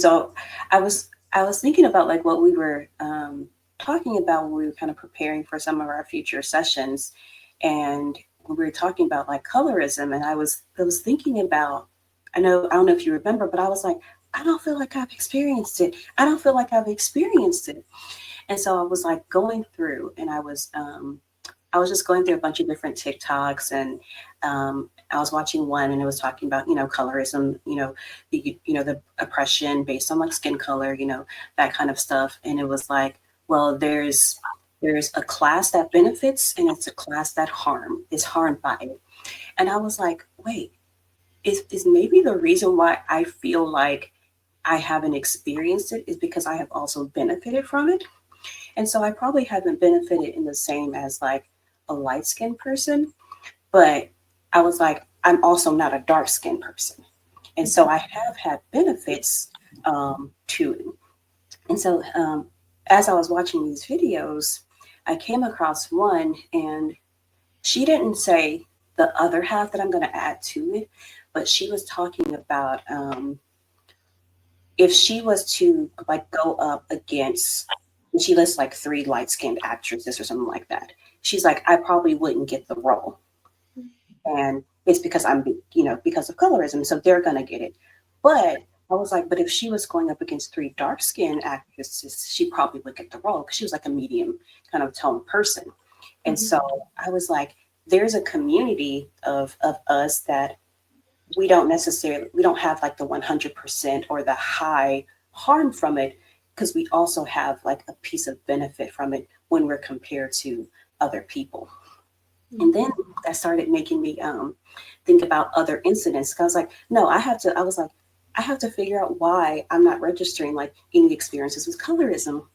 So I was thinking about like what we were talking about when we were kind of preparing for some of our future sessions, and when we were talking about like colorism, and I was thinking about, I don't know if you remember, but I was like, I don't feel like I've experienced it. I don't feel like I've experienced it. And so I was like going through, and I was just going through a bunch of different TikToks, and I was watching one, and it was talking about colorism, the oppression based on like skin color, that kind of stuff, and it was like, well, there's a class that benefits, and it's a class that is harmed by it, and I was like, wait, is maybe the reason why I feel like I haven't experienced it is because I have also benefited from it, and so I probably haven't benefited in the same as like a light skinned person, but I was like, I'm also not a dark skinned person. And so I have had benefits to it. And so as I was watching these videos, I came across one, and she didn't say the other half that I'm going to add to it, but she was talking about if she was to like go up against, and she lists like three light skinned actresses or something like that. She's like, I probably wouldn't get the role, and it's because because of colorism, so they're gonna get it. But I was like, but if she was going up against three dark skinned actresses, she probably would get the role because she was like a medium kind of tone person. And Mhm. so I was like, there's a community of us that we don't have like the 100% or the high harm from it, because we also have like a piece of benefit from it when we're compared to other people. And then that started making me think about other incidents. 'Cause I was like, no, I was like, I have to figure out why I'm not registering like any experiences with colorism.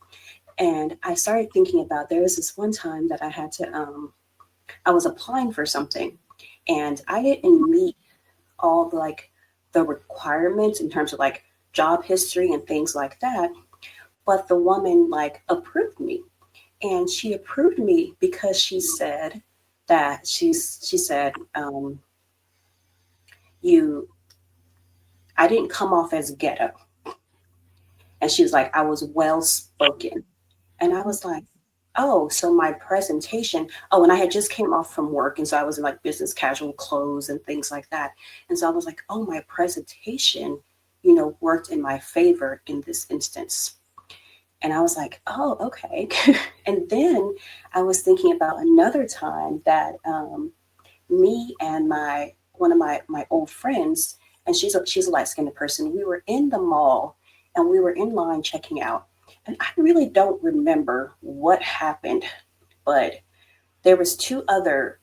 And I started thinking about, there was this one time that I was applying for something, and I didn't meet all the requirements in terms of like job history and things like that. But the woman like approved me, and she approved me because she said that she said, you I didn't come off as ghetto. And she was like, I was well spoken. And I was like, oh, so my presentation, oh, and I had just came off from work, and so I was in like business casual clothes and things like that. And so I was like, oh, my presentation, worked in my favor in this instance. And I was like, oh, okay. And then I was thinking about another time that me and my one of my old friends, and she's a light skinned person. We were in the mall, and we were in line checking out, and I really don't remember what happened, but there was two other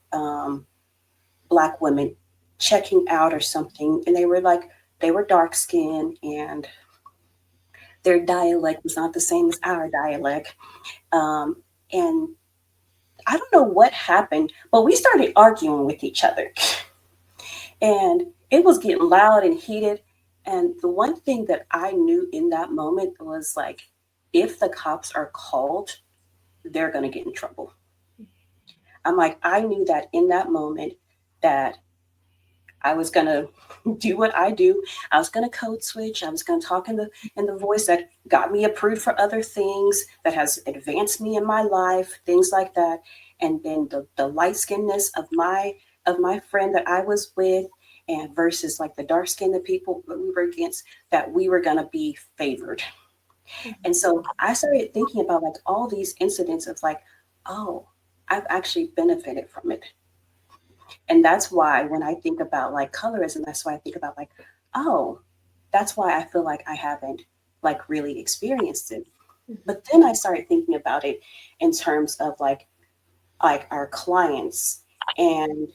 black women checking out or something, and they were dark skinned, and their dialect was not the same as our dialect, um, and I don't know what happened, but we started arguing with each other. And it was getting loud and heated. And the one thing that I knew in that moment was like, if the cops are called, they're going to get in trouble. I'm like, I knew that in that moment that I was going to do what I do. I was going to code switch. I was going to talk in the voice that got me approved for other things, that has advanced me in my life, things like that. And then the light skinnedness of my friend that I was with, and versus like the dark skinned people that we were against, that we were going to be favored. And so I started thinking about like all these incidents of like, oh, I've actually benefited from it. And that's why when I think about like colorism, that's why I think about like, oh, that's why I feel like I haven't like really experienced it. But then I started thinking about it in terms of like our clients, and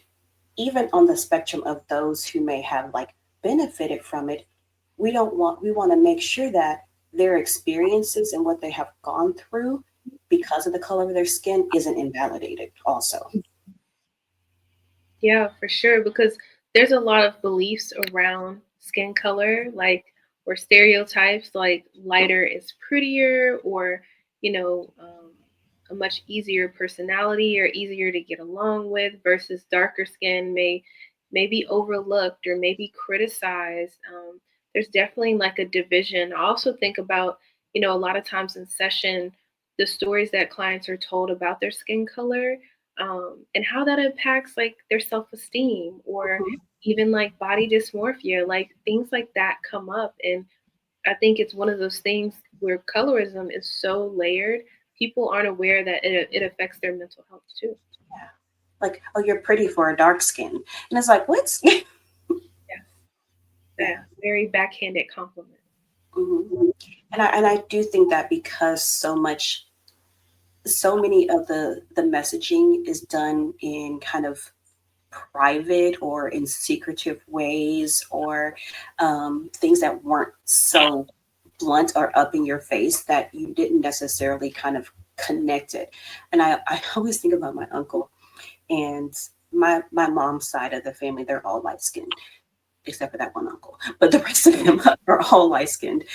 even on the spectrum of those who may have like benefited from it, we want to make sure that their experiences and what they have gone through because of the color of their skin isn't invalidated also. Yeah, for sure. Because there's a lot of beliefs around skin color, like, or stereotypes, like lighter is prettier, or, you know, a much easier personality or easier to get along with, versus darker skin may be overlooked or maybe criticized. there's definitely like a division. I also think about, a lot of times in session, the stories that clients are told about their skin color, and how that impacts like their self-esteem, or Mhm. even like body dysmorphia, like things like that come up. And I think it's one of those things where colorism is so layered, people aren't aware that it affects their mental health too. Yeah. Like, oh, you're pretty for a dark skin. And it's like, what? Yes. Yeah. Yeah. Very backhanded compliment. Hmm. And I do think that because so many of the messaging is done in kind of private or in secretive ways, or things that weren't so blunt or up in your face that you didn't necessarily kind of connect it. And I always think about my uncle and my mom's side of the family. They're all light skinned except for that one uncle, but the rest of them are all light skinned.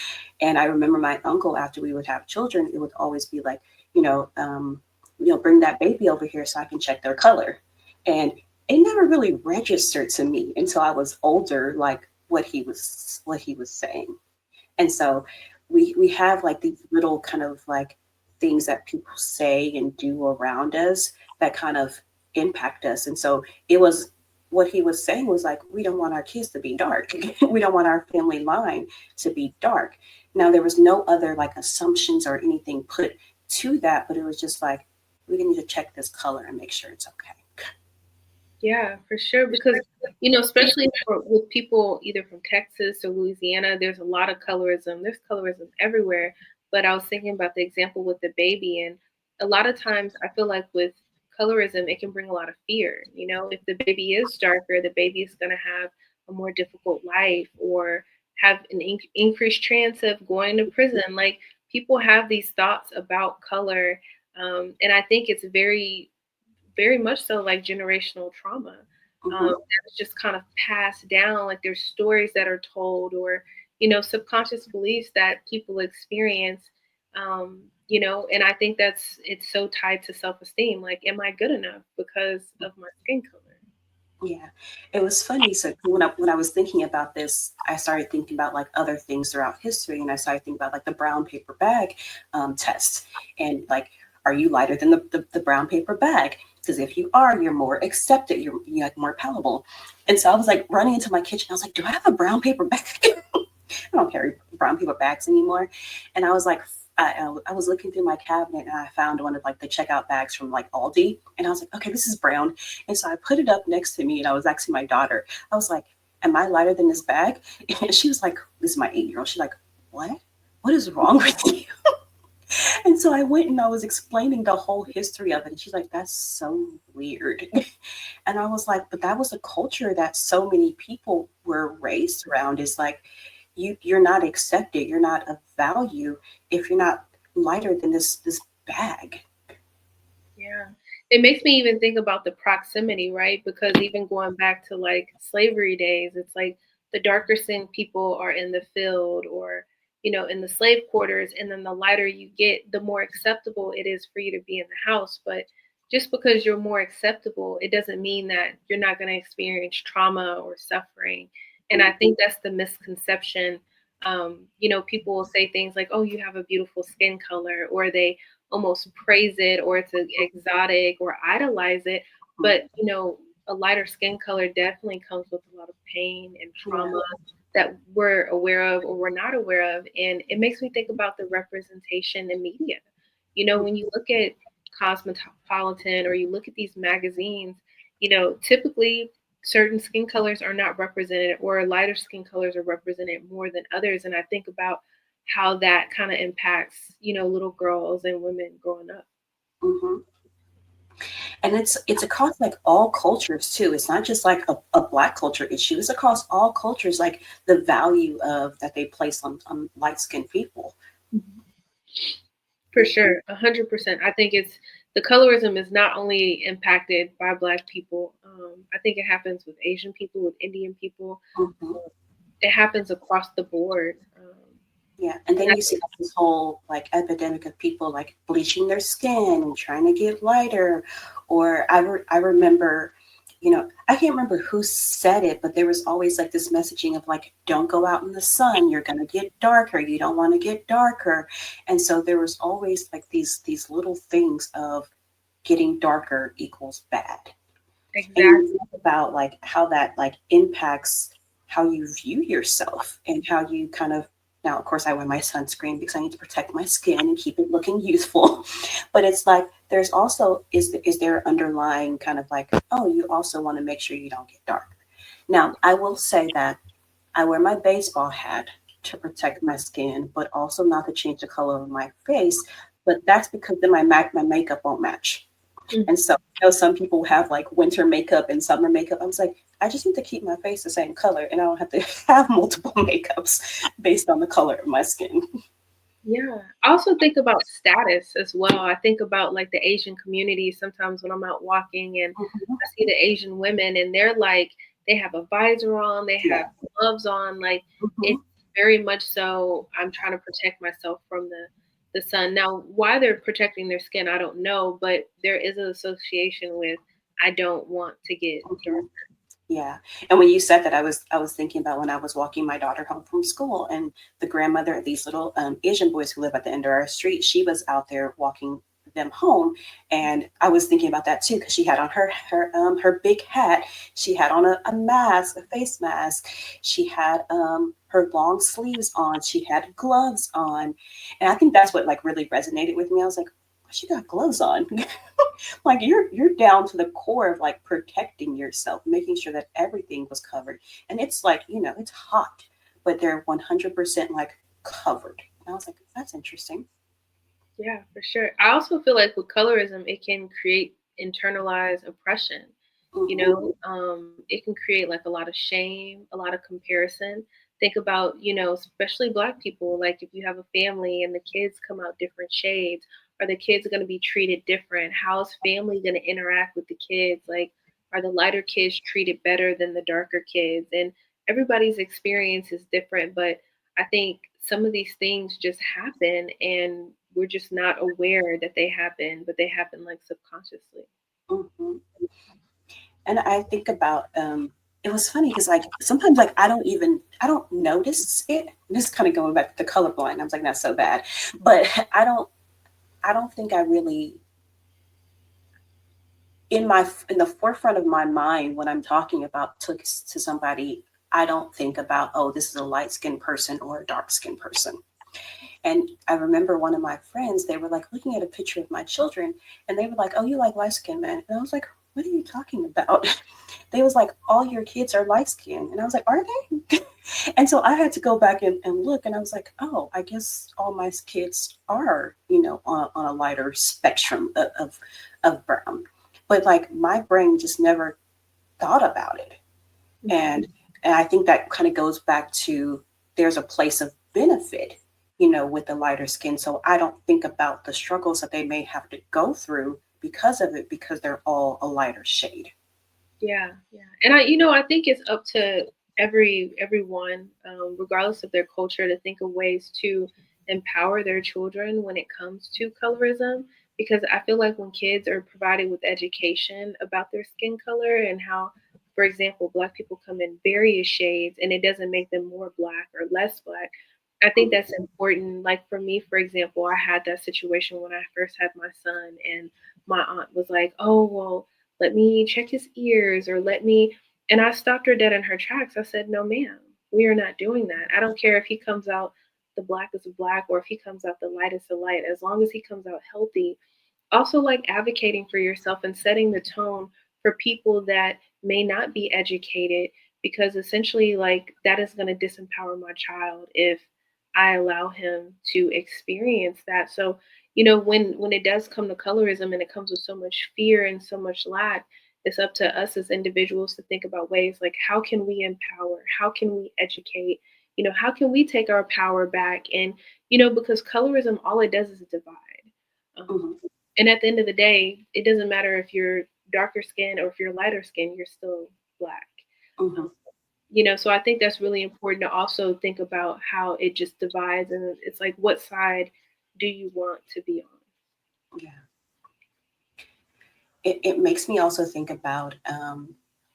And I remember my uncle, after we would have children, it would always be like, you know, um, bring that baby over here so I can check their color. And it never really registered to me until I was older, like what he was saying. And so we have like these little kind of like things that people say and do around us that kind of impact us. And so it was what he was saying was like, we don't want our kids to be dark. We don't want our family line to be dark. Now there was no other like assumptions or anything put to that, but it was just like, we need to check this color and make sure it's okay. Yeah, for sure. Because, especially with people either from Texas or Louisiana, there's a lot of colorism. There's colorism everywhere. But I was thinking about the example with the baby. And a lot of times I feel like with colorism, it can bring a lot of fear. If the baby is darker, the baby is going to have a more difficult life, or have an increased chance of going to prison. Like, people have these thoughts about color. And I think it's very much so like generational trauma, Hmm. that's just kind of passed down. Like, there's stories that are told, or subconscious beliefs that people experience. And I think it's so tied to self-esteem. Like, am I good enough because of my skin color? Yeah, it was funny. So when I was thinking about this, I started thinking about like other things throughout history, and I started thinking about like the brown paper bag test, and like, are you lighter than the brown paper bag? Because if you are, you're more accepted. You're like more palatable. And so I was like running into my kitchen. I was like, do I have a brown paper bag? I don't carry brown paper bags anymore. And I was like, I was looking through my cabinet and I found one of like the checkout bags from like Aldi. And I was like, okay, this is brown. And so I put it up next to me and I was asking my daughter, I was like, am I lighter than this bag? And she was like, this is my 8-year old. She's like, what? What is wrong with you? And so I went and I was explaining the whole history of it. And she's like, that's so weird. And I was like, but that was a culture that so many people were raised around. Is like, you're not accepted, you're not of value if you're not lighter than this bag. Yeah. It makes me even think about the proximity, right? Because even going back to like slavery days, it's like the darker skinned people are in the field, or, in the slave quarters. And then the lighter you get, the more acceptable it is for you to be in the house. But just because you're more acceptable, it doesn't mean that you're not going to experience trauma or suffering. And I think that's the misconception. People will say things like, oh, you have a beautiful skin color, or they almost praise it, or it's exotic, or idolize it. But a lighter skin color definitely comes with a lot of pain and Yeah. trauma that we're aware of or we're not aware of. And it makes me think about the representation in media. When you look at Cosmopolitan, or you look at these magazines, typically certain skin colors are not represented, or lighter skin colors are represented more than others. And I think about how that kind of impacts, little girls and women growing up. Hmm. And it's across like all cultures too. It's not just like a black culture issue. It's across all cultures, like the value of that they place on light skinned people. For sure, 100%. I think it's the colorism is not only impacted by Black people. I think it happens with Asian people, with Indian people. Hmm. It happens across the board. Yeah, and And then I you see like, this whole like epidemic of people like bleaching their skin and trying to get lighter. Or I remember I can't remember who said it, but there was always like this messaging of like, don't go out in the sun, you're gonna get darker, you don't want to get darker. And so there was always like these little things of getting darker equals bad. And you Exactly. think about like how that like impacts how you view yourself and how you kind of, now of course I wear my sunscreen because I need to protect my skin and keep it looking youthful. But it's like there's also is there underlying kind of like, oh, you also want to make sure you don't get dark. Now I will say that I wear my baseball hat to protect my skin, but also not to change the color of my face. But that's because then my makeup won't match. And Mhm. so, some people have like winter makeup and summer makeup. I was like, I just need to keep my face the same color and I don't have to have multiple makeups based on the color of my skin. Yeah. I also think about status as well. I think about like the Asian community sometimes when I'm out walking and Mhm. I see the Asian women and they're like, they have a visor on, they Yeah. have gloves on. Like Hmm. it's very much so I'm trying to protect myself from the sun. Now, why they're protecting their skin, I don't know, but there is an association with I don't want to get dark. Hmm. Yeah. And when you said that, I was thinking about when I was walking my daughter home from school, and the grandmother of these little Asian boys who live at the end of our street, she was out there walking them home, and I was thinking about that too because she had on her big hat, she had on a mask, a face mask, she had her long sleeves on, she had gloves on, and I think that's what like really resonated with me. I was like, she got gloves on. Like you're down to the core of like protecting yourself, making sure that everything was covered. And it's like, it's hot, but they're 100% like covered. And I was like, that's interesting. Yeah, for sure. I also feel like with colorism, it can create internalized oppression. Hmm. It can create like a lot of shame, a lot of comparison. Think about, especially Black people, like if you have a family and the kids come out different shades, are the kids going to be treated different? How's family going to interact with the kids? Like, are the lighter kids treated better than the darker kids? And everybody's experience is different, but I think some of these things just happen and we're just not aware that they happen, but they happen like subconsciously. Hmm. And I think about it was funny because like sometimes like I don't notice it. This is kind of going back to colorblind. I was like, that's so bad. But I don't think I really in the forefront of my mind when I'm talking about to somebody, I don't think about, oh, this is a light skinned person or a dark skinned person. And I remember one of my friends, they were like looking at a picture of my children and they were like, oh, you like light skinned men. And I was like, what are you talking about? They was like, all your kids are light skinned. And I was like, are they? And so I had to go back and look and I was like, oh, I guess all my kids are, on a lighter spectrum of brown. But like my brain just never thought about it. Mhm. And I think that kind of goes back to there's a place of benefit, with the lighter skin. So I don't think about the struggles that they may have to go through because of it, because they're all a lighter shade. Yeah, yeah. And I think it's up to everyone, regardless of their culture, to think of ways to empower their children when it comes to colorism. Because I feel like when kids are provided with education about their skin color and how, for example, Black people come in various shades, and it doesn't make them more Black or less Black. I think that's important. Like for me, for example, I had that situation when I first had my son, and my aunt was like, "Oh, well, let me check his ears or let me," and I stopped her dead in her tracks. I said, no ma'am, we are not doing that. I don't care if he comes out the blackest of black or if he comes out the lightest of light, as long as he comes out healthy. Also, like advocating for yourself and setting the tone for people that may not be educated, because essentially like that is going to disempower my child if I allow him to experience that. So when it does come to colorism and it comes with so much fear and so much lack, it's up to us as individuals to think about ways like how can we empower, how can we educate, how can we take our power back. And because colorism, all it does is divide. Hmm. And at the end of the day, it doesn't matter if you're darker skin or if you're lighter skin, you're still Black. Hmm. Um, so I think that's really important to also think about how it just divides, and it's like, what side do you want to be on? Yeah. It makes me also think about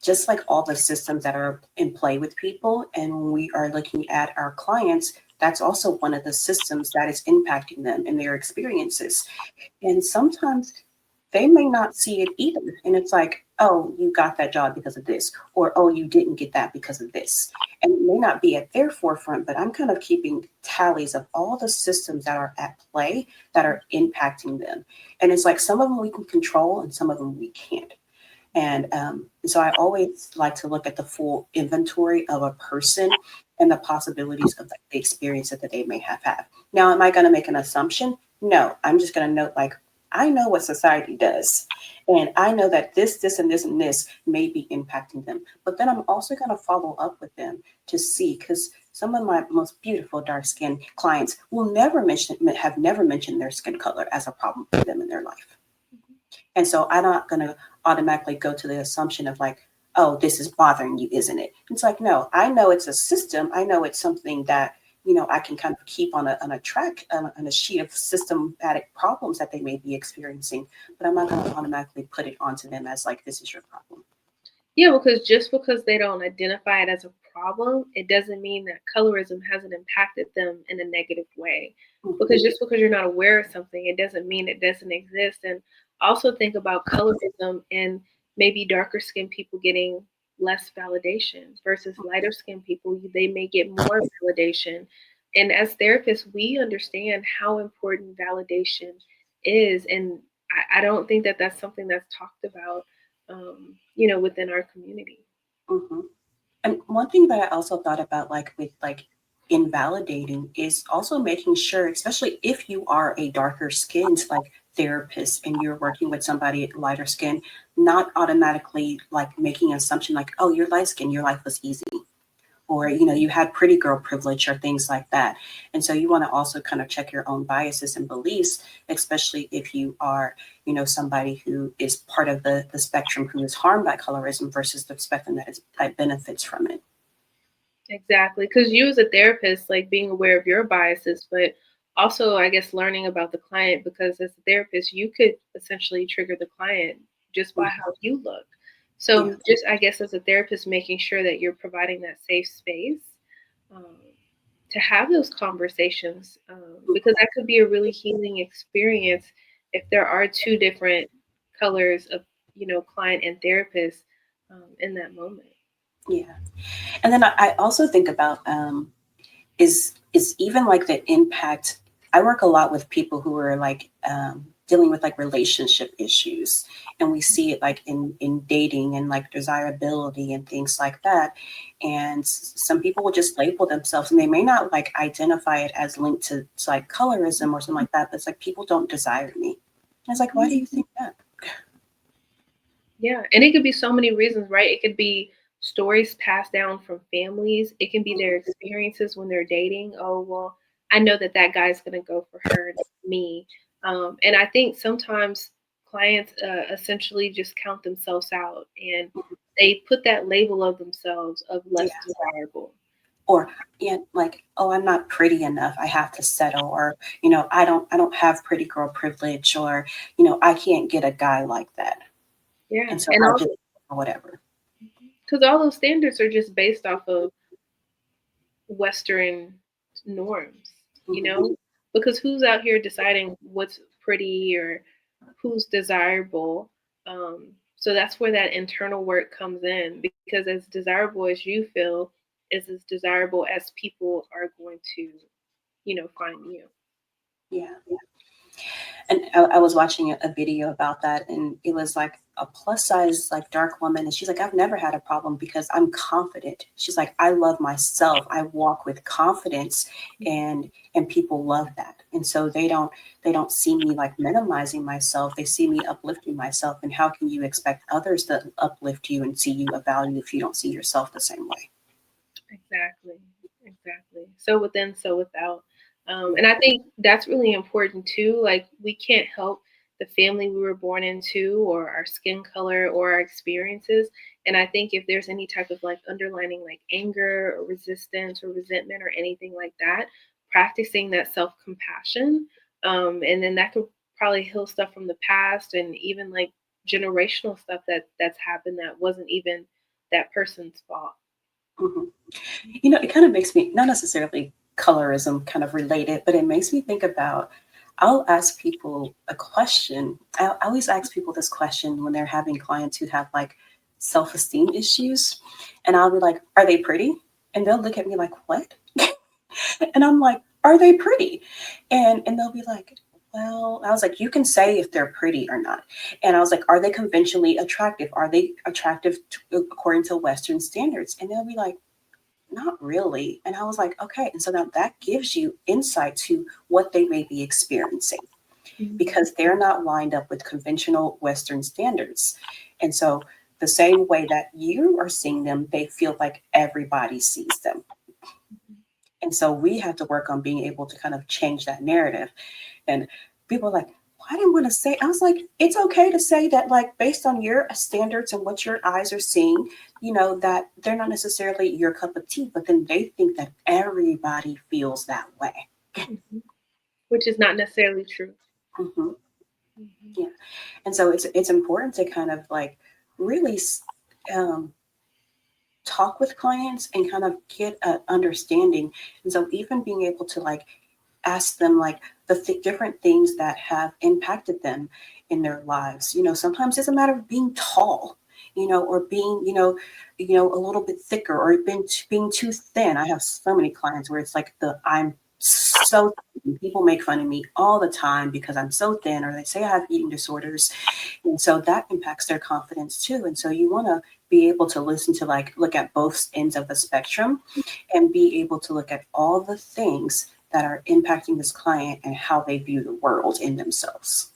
just like all the systems that are in play with people. And when we are looking at our clients, that's also one of the systems that is impacting them in their experiences. And sometimes they may not see it either. And it's like, oh, you got that job because of this, or oh, you didn't get that because of this. And it may not be at their forefront, but I'm kind of keeping tallies of all the systems that are at play that are impacting them. And it's like some of them we can control and some of them we can't. And so I always like to look at the full inventory of a person and the possibilities of the experience that they may have had. Now, am I going to make an assumption? No, I'm just going to note like, I know what society does. And I know that this, and this, and this may be impacting them. But then I'm also going to follow up with them to see, because some of my most beautiful dark skinned clients will have never mentioned their skin color as a problem for them in their life. And so I'm not going to automatically go to the assumption of like, oh, this is bothering you, isn't it? It's like, no, I know it's a system. I know it's something that, I can kind of keep on a track, on a sheet of systematic problems that they may be experiencing, but I'm not going to automatically put it onto them as like, this is your problem. Yeah, because just because they don't identify it as a problem, it doesn't mean that colorism hasn't impacted them in a negative way. Mm-hmm. Because just because you're not aware of something, it doesn't mean it doesn't exist. And also think about colorism and maybe darker skinned people getting less validation versus lighter skinned people, they may get more validation. And as therapists, we understand how important validation is. And I don't think that that's something that's talked about within our community. Mm-hmm. And one thing that I also thought about, like with like invalidating, is also making sure, especially if you are a darker skinned like therapist and you're working with somebody lighter skin, not automatically like making an assumption like, oh, you're light skinned, your life was easy, or you had pretty girl privilege or things like that. And so you want to also kind of check your own biases and beliefs, especially if you are somebody who is part of the spectrum who is harmed by colorism versus the spectrum that benefits from it. Exactly. Because you, as a therapist, like being aware of your biases, but also, I guess, learning about the client, because as a therapist, you could essentially trigger the client just by Mhm. how you look. Yeah. So, just, I guess, as a therapist, making sure that you're providing that safe space um, to have those conversations, because that could be a really healing experience if there are two different colors of, client and therapist in that moment. Yeah. And then I also think about is even like the impact. I work a lot with people who are like dealing with like relationship issues, and we see it like in dating and like desirability and things like that. And some people will just label themselves, and they may not like identify it as linked to like colorism or something like that. But it's like people don't desire me. And it's like, why do you think that? Yeah, and it could be so many reasons, right? It could be stories passed down from families. It can be their experiences when they're dating. Oh, well, I know that that guy's going to go for her, not me. And I think sometimes clients essentially just count themselves out and they put that label of themselves of less Yeah. desirable. Or yeah, like, oh, I'm not pretty enough, I have to settle, or I don't have pretty girl privilege, or I can't get a guy like that, Yeah, and so and I also just whatever. because all those standards are just based off of Western norms, you Hmm. know? Because who's out here deciding what's pretty or who's desirable? Um, so that's where that internal work comes in because as desirable as you feel is as desirable as people are going to, find you. Yeah. And I was watching a video about that, and it was like a plus size like dark woman, and she's like, I've never had a problem because I'm confident. She's like, I love myself, I walk with confidence, and people love that. And so they don't see me like minimizing myself, they see me uplifting myself. And how can you expect others to uplift you and see you a value if you don't see yourself the same way? Exactly. Exactly. So within, so without. And I think that's really important too. Like, we can't help the family we were born into, or our skin color, or our experiences. And I think if there's any type of like underlining like anger or resistance or resentment or anything like that, practicing that self compassion, and then that could probably heal stuff from the past and even like generational stuff that's happened that wasn't even that person's fault. Mhm. It kind of makes me, not necessarily colorism kind of related, but it makes me think about, I'll ask people a question. I always ask people this question when they're having clients who have like self esteem issues. And I'll be like, are they pretty? And they'll look at me like, what? And I'm like, are they pretty? And they'll be like, well, I was like, you can say if they're pretty or not. And I was like, are they conventionally attractive? Are they attractive according to Western standards? And they'll be like, not really. And I was like, okay. And so now that gives you insight to what they may be experiencing Mm-hmm. because they're not lined up with conventional Western standards. And so the same way that you are seeing them, they feel like everybody sees them. And so we have to work on being able to kind of change that narrative. And people are like, well, I didn't want to say, I was like, it's okay to say that, like, based on your standards and what your eyes are seeing, that they're not necessarily your cup of tea, but then they think that everybody feels that way. Mm-hmm. Which is not necessarily true. Hmm. Mm-hmm. Yeah. And so it's important to kind of like really um, talk with clients and kind of get an understanding. And so even being able to like ask them like the different things that have impacted them in their lives. Sometimes it's a matter of being tall, or being, a little bit thicker, or being too thin. I have so many clients where it's like I'm so thin. People make fun of me all the time because I'm so thin, or they say I have eating disorders, and so that impacts their confidence too. And so you want to be able to listen to, like, look at both ends of the spectrum and be able to look at all the things that are impacting this client and how they view the world in themselves.